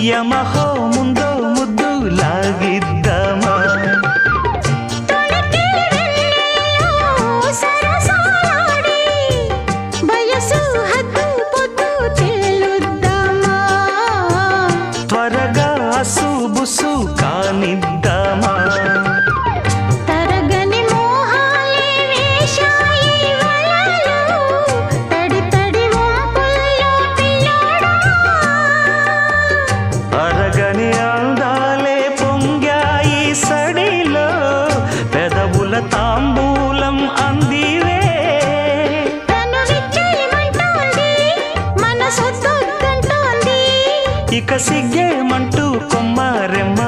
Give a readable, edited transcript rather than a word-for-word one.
యమహో ముందో ముద్దు లాగిద్దామా త్వరగా అసుబుసు కానిద్దామా అరగని అందాలే పొంగాయి సడిలో పెదవుల తాంబూలం అందివే ఇక సిగ్గేమంటూ కొమ్మారెమ్మ